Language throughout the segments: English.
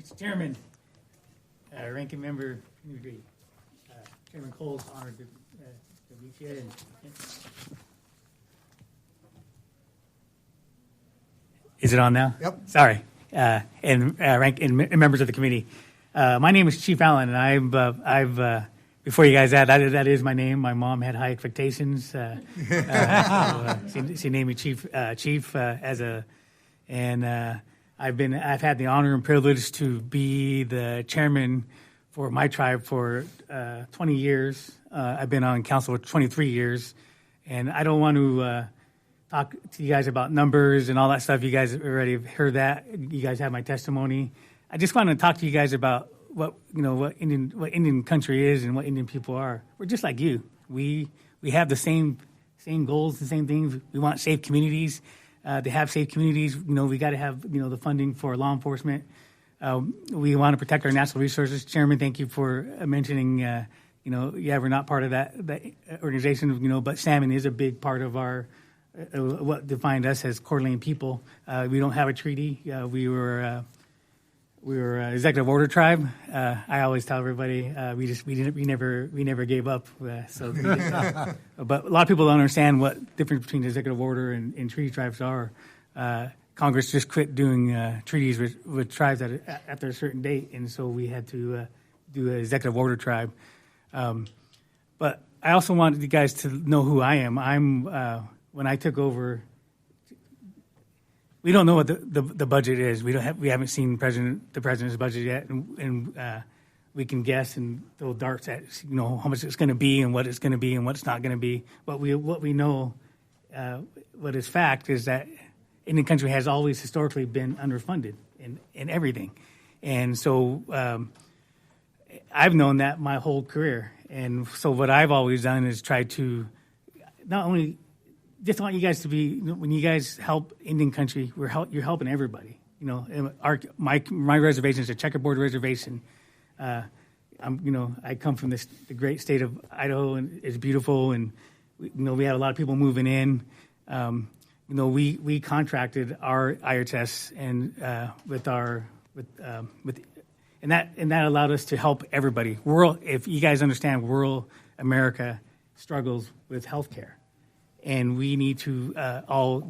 Mr. Chairman, Ranking Member, Chairman Cole's honored to meet you. Is it on now? Yep. Sorry. And members of the committee. My name is Chief Allan, and I've before you guys add, that is my name. My mom had high expectations. So, she named me Chief I've had the honor and privilege to be the chairman for my tribe for 20 years. I've been on council for 23 years, and I don't want to talk to you guys about numbers and all that stuff. You guys already have heard that. You guys have my testimony. I just want to talk to you guys about what Indian country is and what Indian people are. We're just like you. We have the same goals, the same things. We want safe communities. To have safe communities, we got to have the funding for law enforcement. We want to protect our natural resources. Chairman, thank you for mentioning. We're not part of that organization. But salmon is a big part of our what defined us as Coeur d'Alene people. We don't have a treaty. We were an executive order tribe. I always tell everybody we never gave up. But a lot of people don't understand what the difference between executive order and treaty tribes are. Congress just quit doing treaties with tribes after a certain date, and so we had to do an executive order tribe. But I also wanted you guys to know who I am. When I took over, we don't know what the budget is. We haven't seen the president's budget yet, and we can guess and throw darts at how much it's going to be and what it's going to be and what it's not going to be. What we know, what is fact, is that Indian country has always historically been underfunded in everything, and so I've known that my whole career. And so what I've always done is try to not only just want you guys to be, when you guys help Indian country, you're helping everybody. My reservation is a checkerboard reservation. I come from the great state of Idaho, and it's beautiful, and we had a lot of people moving in. We contracted our IRTS and and that allowed us to help everybody. If you guys understand, rural America struggles with healthcare. And we need to all,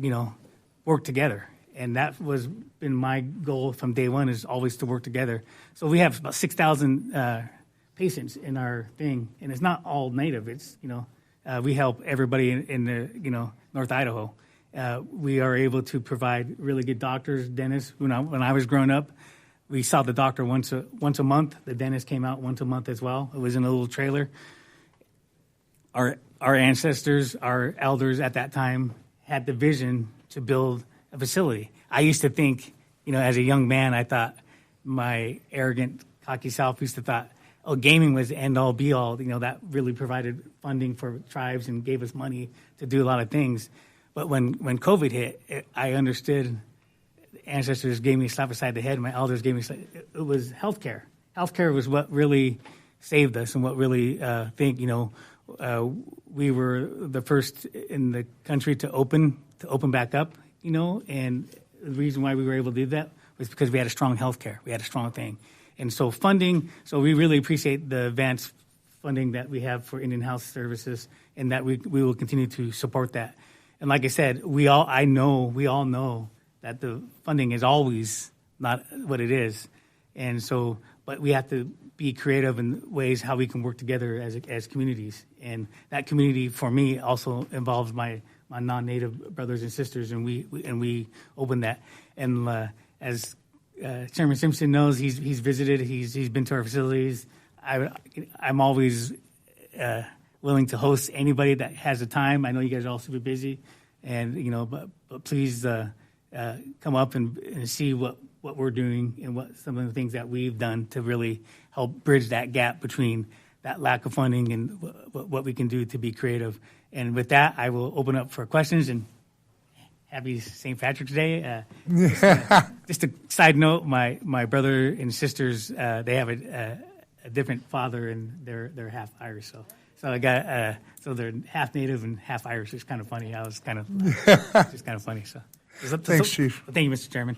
work together. And that was been my goal from day one, is always to work together. So we have about 6,000 patients in our thing, and it's not all Native. It's we help everybody in the North Idaho. We are able to provide really good doctors, dentists. When I was growing up, we saw the doctor once a month. The dentist came out once a month as well. It was in a little trailer. Our ancestors, our elders at that time, had the vision to build a facility. I used to think, as a young man, I thought, my arrogant, cocky self used to thought, gaming was the end-all, be-all. That really provided funding for tribes and gave us money to do a lot of things. But when COVID hit, I understood. Ancestors gave me a slap beside the head. My elders gave me it was healthcare. Healthcare was what really saved us and what really we were the first in the country to open back up, and the reason why we were able to do that was because we had a strong healthcare. We had a strong thing. And so we really appreciate the advanced funding that we have for Indian Health Services, and that we will continue to support that. And like I said, we all know that the funding is always not what it is. And so, but we have to be creative in ways how we can work together as communities. And that community, for me, also involves my non-Native brothers and sisters, and we open that. And as Chairman Simpson knows, he's visited, he's been to our facilities. I'm always willing to host anybody that has the time. I know you guys are all super busy, and but please come up and see what we're doing and what some of the things that we've done to really help bridge that gap between that lack of funding and what we can do to be creative. And with that, I will open up for questions. And happy St. Patrick's Day. Just a side note, my brother and sisters, they have a different father, and they're half Irish. So I got so they're half Native and half Irish. It's kind of funny. I was kind of just kind of funny. So thanks, Chief. Thank you, Mr. Chairman.